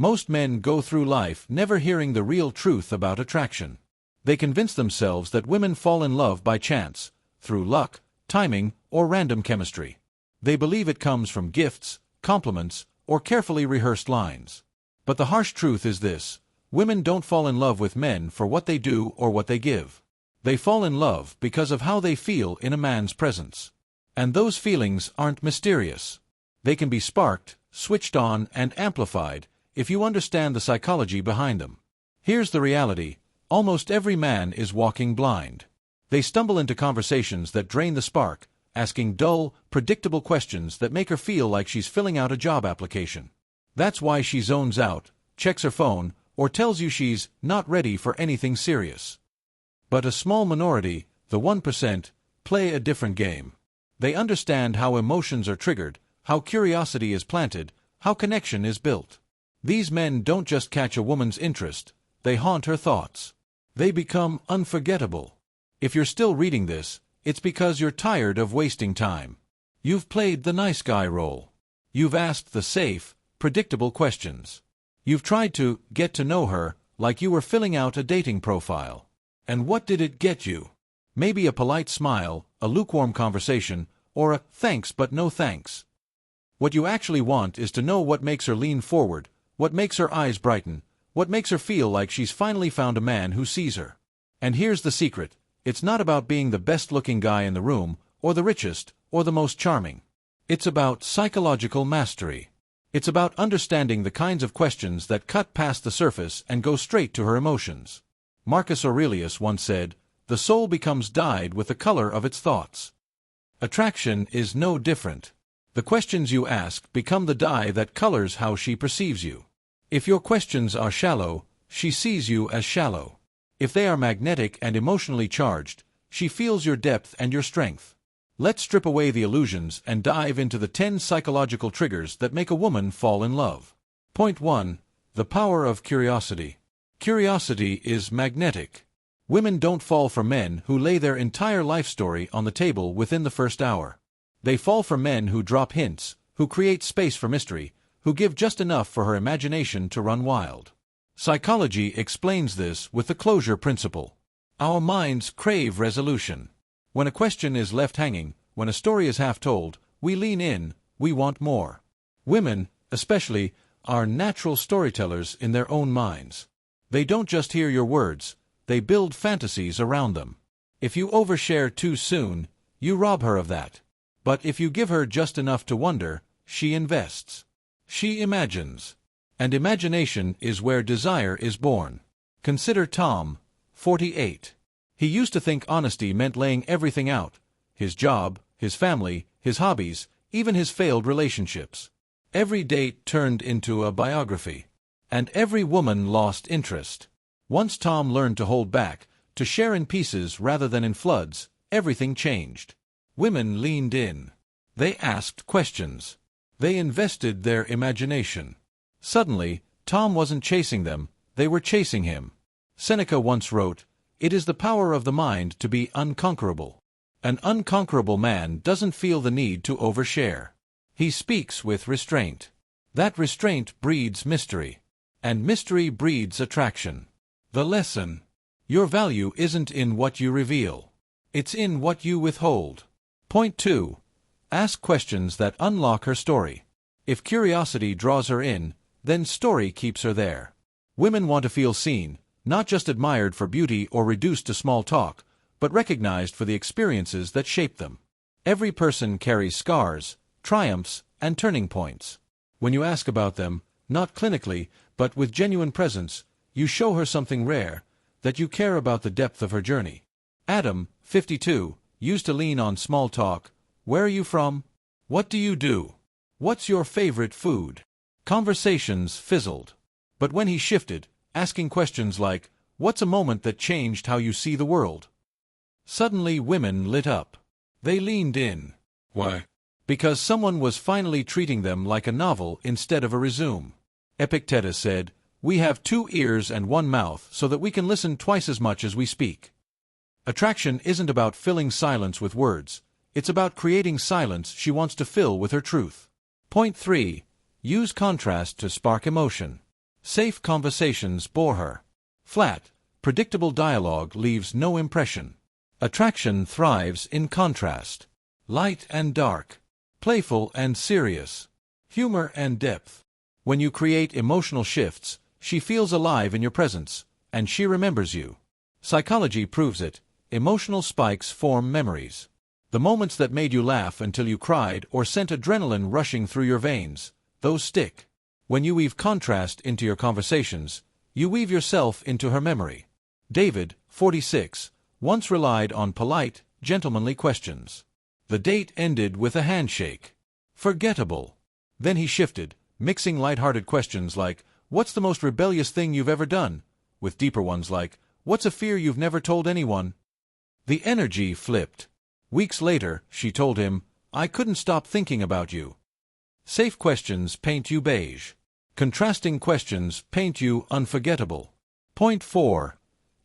Most men go through life never hearing the real truth about attraction. They convince themselves that women fall in love by chance, through luck, timing, or random chemistry. They believe it comes from gifts, compliments, or carefully rehearsed lines. But the harsh truth is this: women don't fall in love with men for what they do or what they give. They fall in love because of how they feel in a man's presence. And those feelings aren't mysterious. They can be sparked, switched on, and amplified if you understand the psychology behind them. Here's the reality: almost every man is walking blind. They stumble into conversations that drain the spark, asking dull, predictable questions that make her feel like she's filling out a job application. That's why she zones out, checks her phone, or tells you she's not ready for anything serious. But a small minority, the 1%, play a different game. They understand how emotions are triggered, how curiosity is planted, how connection is built. These men don't just catch a woman's interest, they haunt her thoughts. They become unforgettable. If you're still reading this, it's because you're tired of wasting time. You've played the nice guy role. You've asked the safe, predictable questions. You've tried to get to know her like you were filling out a dating profile. And what did it get you? Maybe a polite smile, a lukewarm conversation, or a thanks but no thanks. What you actually want is to know what makes her lean forward, what makes her eyes brighten, what makes her feel like she's finally found a man who sees her. And here's the secret: it's not about being the best-looking guy in the room, or the richest, or the most charming. It's about psychological mastery. It's about understanding the kinds of questions that cut past the surface and go straight to her emotions. Marcus Aurelius once said, "The soul becomes dyed with the color of its thoughts." Attraction is no different. The questions you ask become the dye that colors how she perceives you. If your questions are shallow, she sees you as shallow. If they are magnetic and emotionally charged, she feels your depth and your strength. Let's strip away the illusions and dive into the 10 psychological triggers that make a woman fall in love. Point 1. The power of curiosity. Curiosity is magnetic. Women don't fall for men who lay their entire life story on the table within the first hour. They fall for men who drop hints, who create space for mystery, who give just enough for her imagination to run wild. Psychology explains this with the closure principle. Our minds crave resolution. When a question is left hanging, when a story is half told, we lean in, we want more. Women, especially, are natural storytellers in their own minds. They don't just hear your words, they build fantasies around them. If you overshare too soon, you rob her of that. But if you give her just enough to wonder, she invests. She imagines. And imagination is where desire is born. Consider Tom, 48. He used to think honesty meant laying everything out: his job, his family, his hobbies, even his failed relationships. Every date turned into a biography. And every woman lost interest. Once Tom learned to hold back, to share in pieces rather than in floods, everything changed. Women leaned in. They asked questions. They invested their imagination. Suddenly, Tom wasn't chasing them, they were chasing him. Seneca once wrote, "It is the power of the mind to be unconquerable." An unconquerable man doesn't feel the need to overshare. He speaks with restraint. That restraint breeds mystery. And mystery breeds attraction. The lesson: your value isn't in what you reveal. It's in what you withhold. Point 2. Ask questions that unlock her story. If curiosity draws her in, then story keeps her there. Women want to feel seen, not just admired for beauty or reduced to small talk, but recognized for the experiences that shape them. Every person carries scars, triumphs, and turning points. When you ask about them, not clinically, but with genuine presence, you show her something rare, that you care about the depth of her journey. Adam, 52, used to lean on small talk. Where are you from? What do you do? What's your favorite food? Conversations fizzled. But when he shifted, asking questions like, what's a moment that changed how you see the world? Suddenly women lit up. They leaned in. Why? Because someone was finally treating them like a novel instead of a resume. Epictetus said, "We have 2 ears and 1 mouth so that we can listen twice as much as we speak." Attraction isn't about filling silence with words. It's about creating silence she wants to fill with her truth. Point 3. Use contrast to spark emotion. Safe conversations bore her. Flat, predictable dialogue leaves no impression. Attraction thrives in contrast. Light and dark. Playful and serious. Humor and depth. When you create emotional shifts, she feels alive in your presence, and she remembers you. Psychology proves it. Emotional spikes form memories. The moments that made you laugh until you cried or sent adrenaline rushing through your veins, those stick. When you weave contrast into your conversations, you weave yourself into her memory. David, 46, once relied on polite, gentlemanly questions. The date ended with a handshake. Forgettable. Then he shifted, mixing light-hearted questions like, "What's the most rebellious thing you've ever done?" with deeper ones like, "What's a fear you've never told anyone?" The energy flipped. Weeks later, she told him, "I couldn't stop thinking about you." Safe questions paint you beige. Contrasting questions paint you unforgettable. Point 4.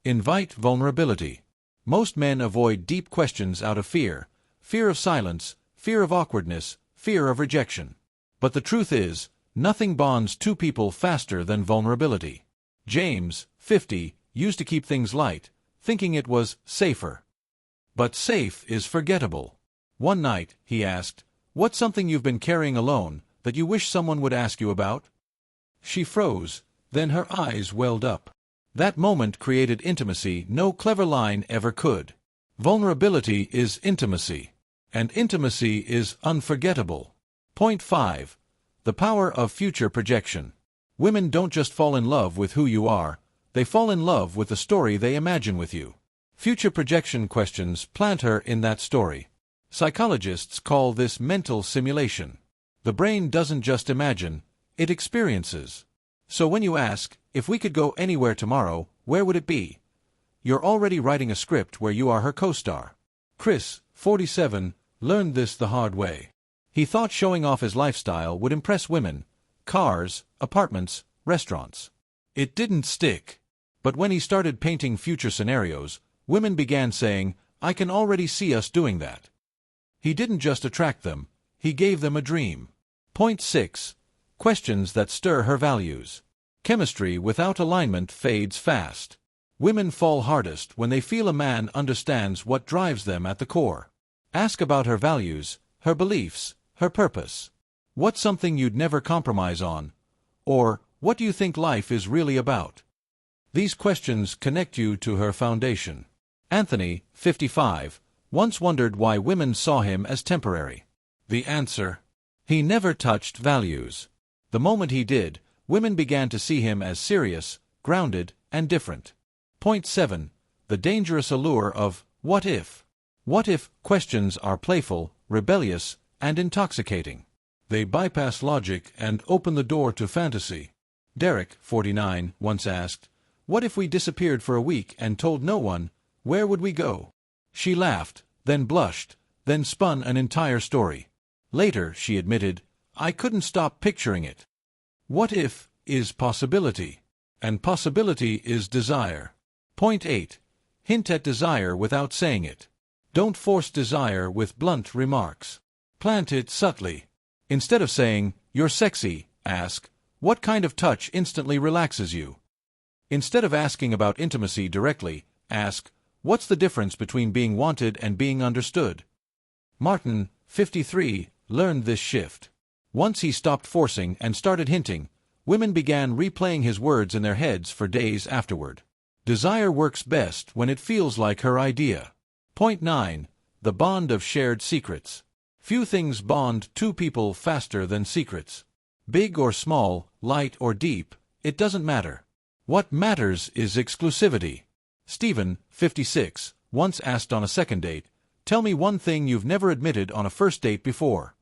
Invite vulnerability. Most men avoid deep questions out of fear. Fear of silence, fear of awkwardness, fear of rejection. But the truth is, nothing bonds two people faster than vulnerability. James, 50, used to keep things light, thinking it was safer. But safe is forgettable. One night, he asked, "What's something you've been carrying alone, that you wish someone would ask you about?" She froze, then her eyes welled up. That moment created intimacy no clever line ever could. Vulnerability is intimacy. And intimacy is unforgettable. Point 5. The power of future projection. Women don't just fall in love with who you are, they fall in love with the story they imagine with you. Future projection questions plant her in that story. Psychologists call this mental simulation. The brain doesn't just imagine, it experiences. So when you ask, "If we could go anywhere tomorrow, where would it be?" you're already writing a script where you are her co-star. Chris, 47, learned this the hard way. He thought showing off his lifestyle would impress women. Cars, apartments, restaurants. It didn't stick. But when he started painting future scenarios, women began saying, "I can already see us doing that." He didn't just attract them, he gave them a dream. Point 6. Questions that stir her values. Chemistry without alignment fades fast. Women fall hardest when they feel a man understands what drives them at the core. Ask about her values, her beliefs, her purpose. What's something you'd never compromise on? Or, what do you think life is really about? These questions connect you to her foundation. Anthony, 55, once wondered why women saw him as temporary. The answer: he never touched values. The moment he did, women began to see him as serious, grounded, and different. Point 7. The dangerous allure of what if. What if questions are playful, rebellious, and intoxicating. They bypass logic and open the door to fantasy. Derek, 49, once asked, "What if we disappeared for a week and told no one? Where would we go?" She laughed, then blushed, then spun an entire story. Later, she admitted, "I couldn't stop picturing it." What if is possibility, and possibility is desire. Point 8. Hint at desire without saying it. Don't force desire with blunt remarks. Plant it subtly. Instead of saying, "You're sexy," ask, "What kind of touch instantly relaxes you?" Instead of asking about intimacy directly, ask, "What's the difference between being wanted and being understood?" Martin, 53, learned this shift. Once he stopped forcing and started hinting, women began replaying his words in their heads for days afterward. Desire works best when it feels like her idea. Point 9. The bond of shared secrets. Few things bond two people faster than secrets. Big or small, light or deep, it doesn't matter. What matters is exclusivity. Stephen, 56, once asked on a second date, "Tell me one thing you've never admitted on a first date before."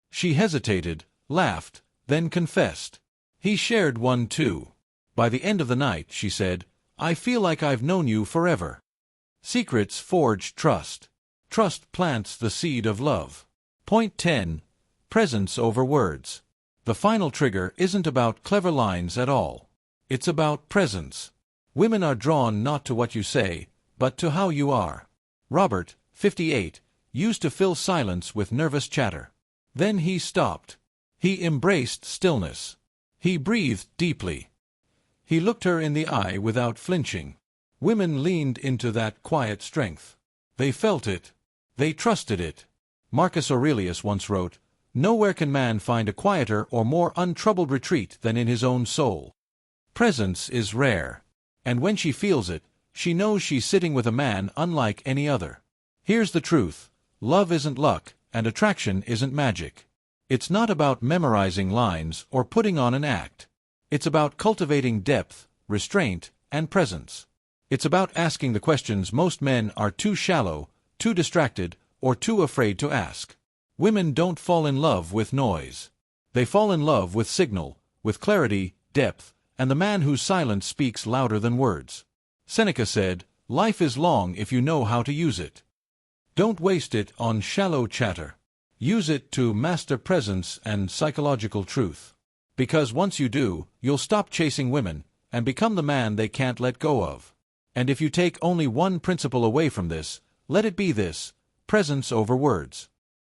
She hesitated, laughed, then confessed. He shared one too. By the end of the night, she said, "I feel like I've known you forever." Secrets forge trust. Trust plants the seed of love. Point 10. Presence over words. The final trigger isn't about clever lines at all. It's about presence. Women are drawn not to what you say, but to how you are. Robert, 58, used to fill silence with nervous chatter. Then he stopped. He embraced stillness. He breathed deeply. He looked her in the eye without flinching. Women leaned into that quiet strength. They felt it. They trusted it. Marcus Aurelius once wrote, "Nowhere can man find a quieter or more untroubled retreat than in his own soul." Presence is rare. And when she feels it, she knows she's sitting with a man unlike any other. Here's the truth. Love isn't luck, and attraction isn't magic. It's not about memorizing lines or putting on an act. It's about cultivating depth, restraint, and presence. It's about asking the questions most men are too shallow, too distracted, or too afraid to ask. Women don't fall in love with noise. They fall in love with signal, with clarity, depth, and the man whose silence speaks louder than words. Seneca said, "Life is long if you know how to use it." Don't waste it on shallow chatter. Use it to master presence and psychological truth. Because once you do, you'll stop chasing women and become the man they can't let go of. And if you take only one principle away from this, let it be this: presence over words.